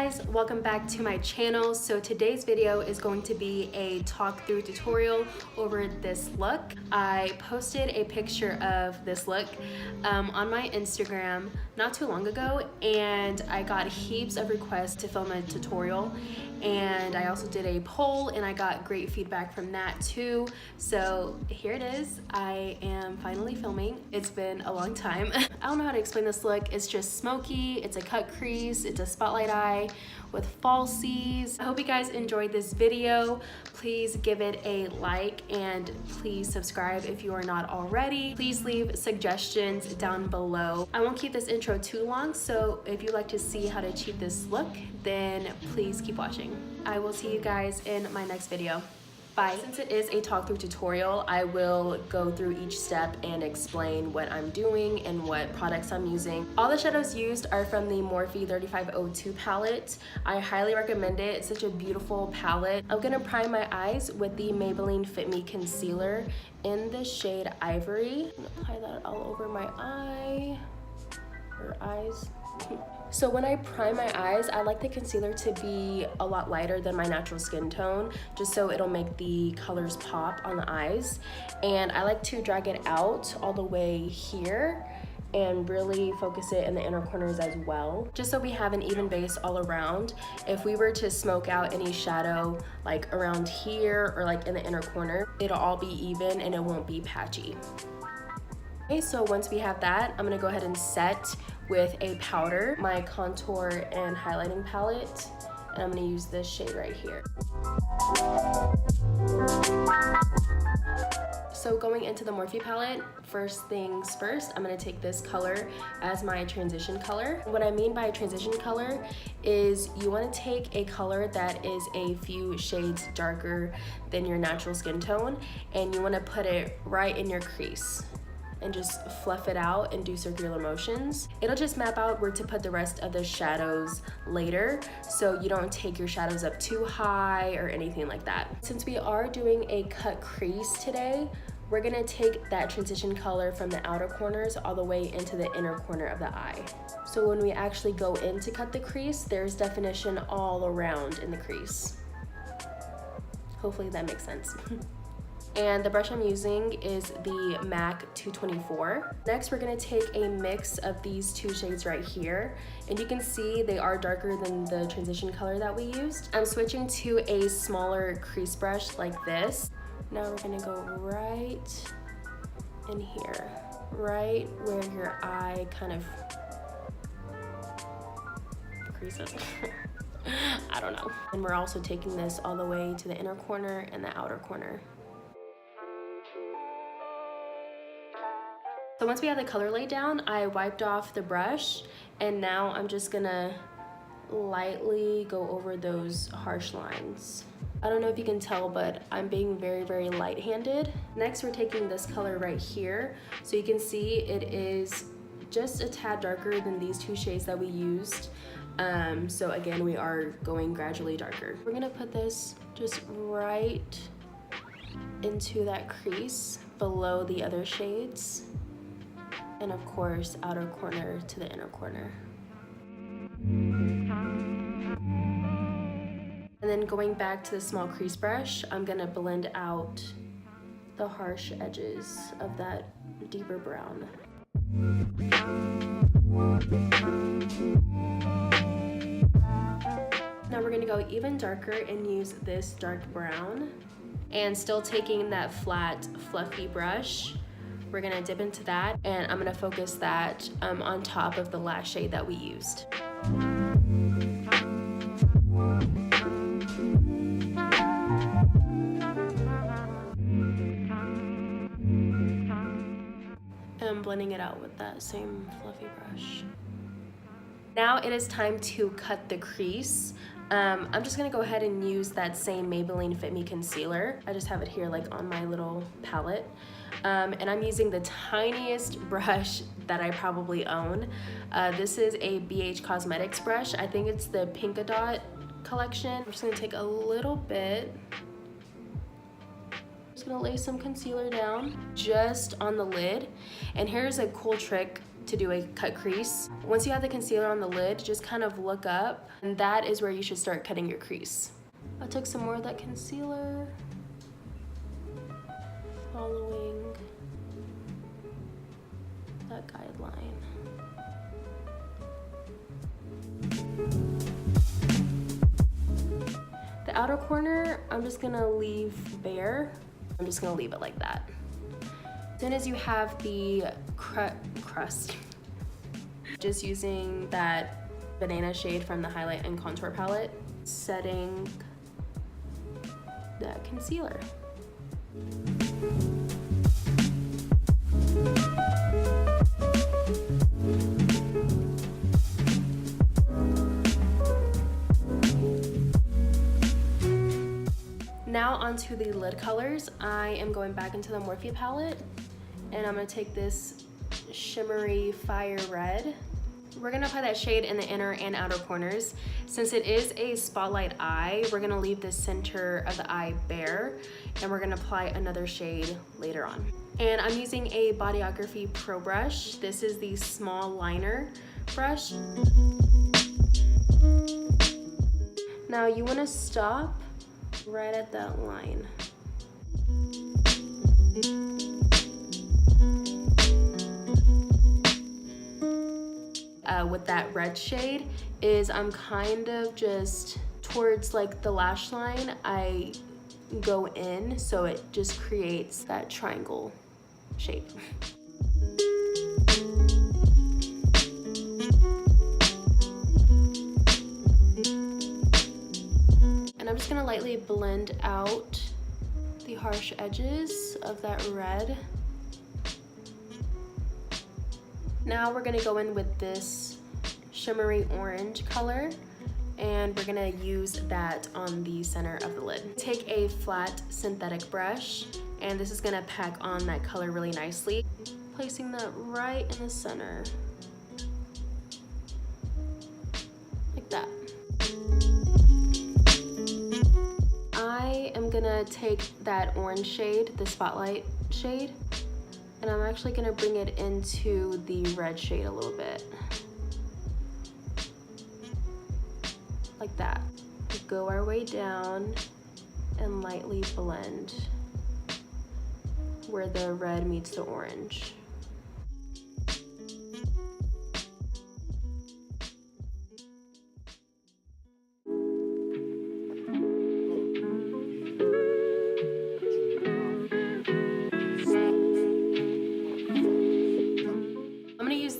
guys, welcome back to my channel. So today's video is going to be a talk through tutorial over this look. I posted a picture of this look on my Instagram not too long ago, and I got heaps of requests to film a tutorial, and I also did a poll and I got great feedback from that too. So here it is. I am finally filming. It's been a long time. I don't know how to explain this look. It's just smoky, it's a cut crease, it's a spotlight eye with falsies. I hope you guys enjoyed this video. Please give it a like and please subscribe if you are not already. Please leave suggestions down below. I won't keep this intro too long, so if you'd like to see how to achieve this look, then please keep watching. I will see you guys in my next video. Bye. Since it is a talk through tutorial, I will go through each step and explain what I'm doing and what products I'm using. All the shadows used are from the Morphe 35O2 palette. I highly recommend it. It's such a beautiful palette. I'm gonna prime my eyes with the Maybelline Fit Me Concealer in the shade Ivory. I'm gonna apply that all over my eye, or eyes. So when I prime my eyes, I like the concealer to be a lot lighter than my natural skin tone, just so it'll make the colors pop on the eyes. And I like to drag it out all the way here and really focus it in the inner corners as well, just so we have an even base all around. If we were to smoke out any shadow like around here or like in the inner corner, it'll all be even and it won't be patchy. Okay, so once we have that, I'm gonna go ahead and set with a powder, my contour and highlighting palette, and I'm gonna use this shade right here. So going into the Morphe palette, first things first, I'm gonna take this color as my transition color. What I mean by transition color is you wanna take a color that is a few shades darker than your natural skin tone, and you wanna put it right in your crease and just fluff it out and do circular motions. It'll just map out where to put the rest of the shadows later, so you don't take your shadows up too high or anything like that. Since we are doing a cut crease today, we're gonna take that transition color from the outer corners all the way into the inner corner of the eye. So when we actually go in to cut the crease, there's definition all around in the crease. Hopefully that makes sense. And the brush I'm using is the MAC 224. Next, we're gonna take a mix of these two shades right here. And you can see they are darker than the transition color that we used. I'm switching to a smaller crease brush like this. Now we're gonna go right in here, right where your eye kind of creases. I don't know. And we're also taking this all the way to the inner corner and the outer corner. So once we have the color laid down, I wiped off the brush, and now I'm just gonna lightly go over those harsh lines. I don't know if you can tell, but I'm being very, very light-handed. Next, we're taking this color right here. So you can see it is just a tad darker than these two shades that we used. So again, we are going gradually darker. We're gonna put this just right into that crease below the other shades. And of course, outer corner to the inner corner. And then going back to the small crease brush, I'm gonna blend out the harsh edges of that deeper brown. Now we're gonna go even darker and use this dark brown. And still taking that flat, fluffy brush, we're gonna dip into that, and I'm gonna focus that on top of the last shade that we used. And I'm blending it out with that same fluffy brush. Now it is time to cut the crease. I'm just gonna go ahead and use that same Maybelline Fit Me Concealer. I just have it here like on my little palette. And I'm using the tiniest brush that I probably own. This is a BH Cosmetics brush. I think it's the Pinkadot collection. I'm just gonna take a little bit. Just gonna lay some concealer down just on the lid. And here's a cool trick to do a cut crease. Once you have the concealer on the lid, just kind of look up, and that is where you should start cutting your crease. I took some more of that concealer, following that guideline. The outer corner, I'm just gonna leave bare. I'm just gonna leave it like that. As soon as you have the crust, just using that banana shade from the highlight and contour palette, setting that concealer. Now onto the lid colors. I am going back into the Morphe palette, and I'm gonna take this shimmery fire red. We're gonna apply that shade in the inner and outer corners. Since it is a spotlight eye, we're gonna leave the center of the eye bare, and we're gonna apply another shade later on. And I'm using a Bodyography Pro brush. This is the small liner brush. Now you wanna stop right at that line. With that red shade is I'm kind of just towards like the lash line. I go in, so it just creates that triangle shape. And I'm just gonna lightly blend out the harsh edges of that red. Now we're gonna go in with this shimmery orange color, and we're gonna use that on the center of the lid. Take a flat synthetic brush, and this is gonna pack on that color really nicely. Placing that right in the center. Like that. I am gonna take that orange shade, the spotlight shade, and I'm actually gonna bring it into the red shade a little bit. Like that. Go our way down and lightly blend where the red meets the orange.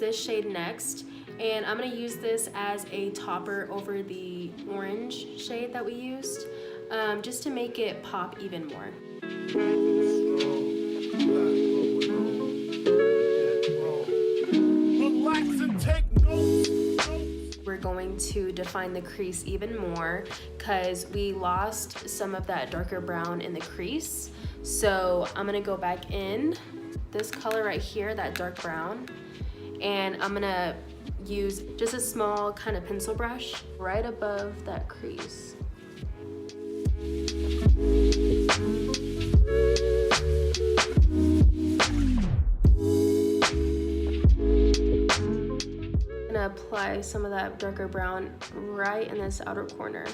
This shade next, and I'm going to use this as a topper over the orange shade that we used, just to make it pop even more. We're going to define the crease even more because we lost some of that darker brown in the crease. So I'm going to go back in this color right here, that dark brown, and I'm gonna use just a small kind of pencil brush right above that crease. I'm gonna apply some of that darker brown right in this outer corner.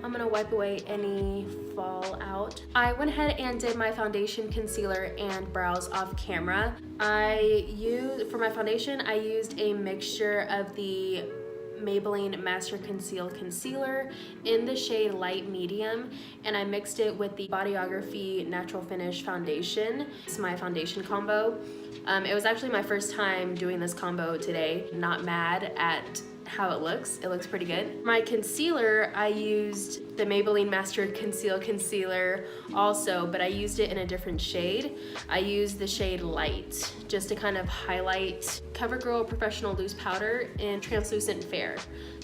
I'm gonna wipe away any fallout. I went ahead and did my foundation, concealer, and brows off camera. For my foundation, I used a mixture of the Maybelline Master Conceal Concealer in the shade Light Medium, and I mixed it with the Bodyography Natural Finish Foundation. It's my foundation combo. It was actually my first time doing this combo today. Not mad at how it looks. It looks pretty good. My concealer, I used the Maybelline Master Conceal Concealer also, but I used it in a different shade. I used the shade Light just to kind of highlight Covergirl Professional Loose Powder in Translucent Fair.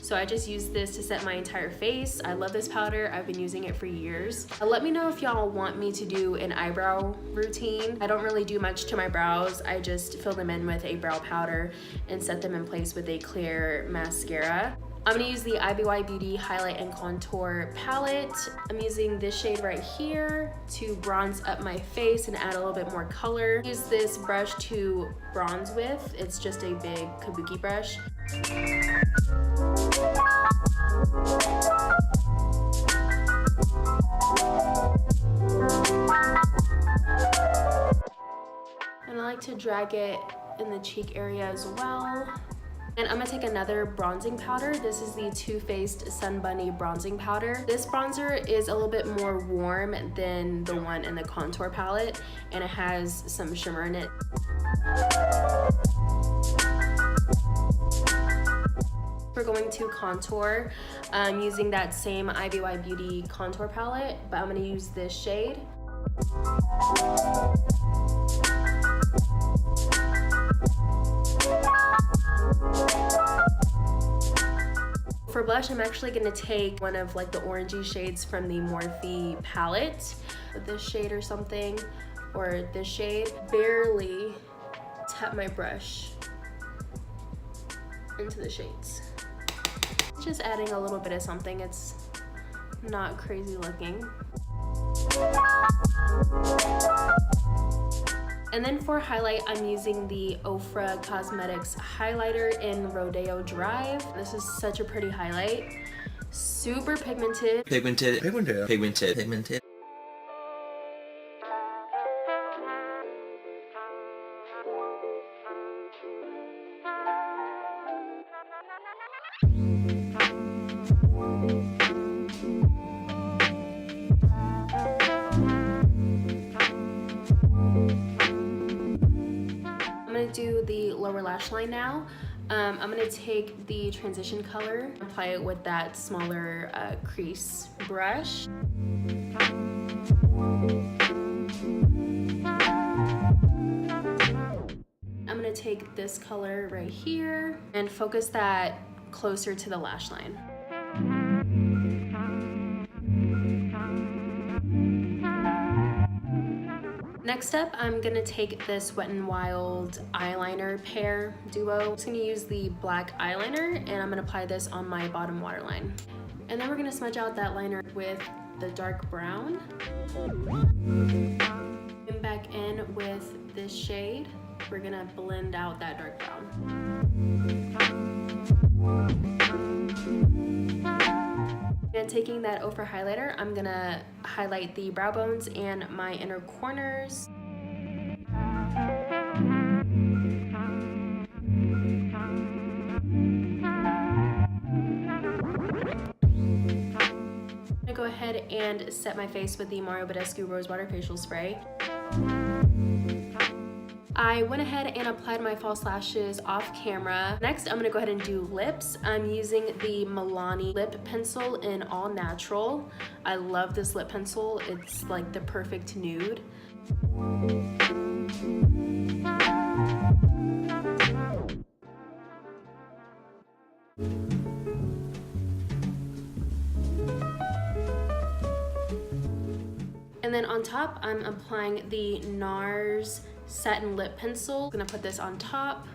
So I just used this to set my entire face. I love this powder. I've been using it for years. Let me know if y'all want me to do an eyebrow routine. I don't really do much to my brows. I just fill them in with a brow powder and set them in place with a clear mascara. I'm gonna use the IBY Beauty Highlight and Contour palette. I'm using this shade right here to bronze up my face and add a little bit more color. Use this brush to bronze with. It's just a big kabuki brush. And I like to drag it in the cheek area as well. And I'm gonna take another bronzing powder. This is the Too Faced Sun Bunny bronzing powder. This bronzer is a little bit more warm than the one in the contour palette, and it has some shimmer in it. We're going to contour using that same IBY Beauty contour palette, but I'm gonna use this shade. For blush, I'm actually gonna take one of like the orangey shades from the Morphe palette, this shade or something, or this shade. Barely tap my brush into the shades. Just adding a little bit of something. It's not crazy looking. And then for highlight, I'm using the Ofra Cosmetics highlighter in Rodeo Drive. This is such a pretty highlight. Super pigmented. Pigmented. Do the lower lash line now. I'm gonna take the transition color, apply it with that smaller crease brush. I'm gonna take this color right here and focus that closer to the lash line. Next up, I'm gonna take this Wet n Wild eyeliner pair duo. I'm just gonna use the black eyeliner and I'm gonna apply this on my bottom waterline. And then we're gonna smudge out that liner with the dark brown. And back in with this shade, we're gonna blend out that dark brown. And taking that Ofra highlighter, I'm gonna highlight the brow bones and my inner corners. I'm gonna go ahead and set my face with the Mario Badescu Rose Water Facial Spray. I went ahead and applied my false lashes off camera. Next, I'm gonna go ahead and do lips. I'm using the Milani lip pencil in All Natural. I love this lip pencil. It's like the perfect nude. And then on top, I'm applying the NARS satin lip pencil. I'm gonna put this on top.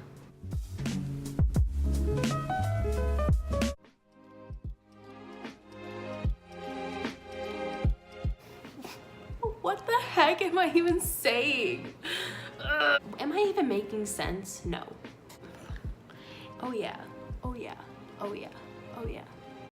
What the heck am I even saying? Am I even making sense? No. Oh yeah, oh yeah, oh yeah, oh yeah.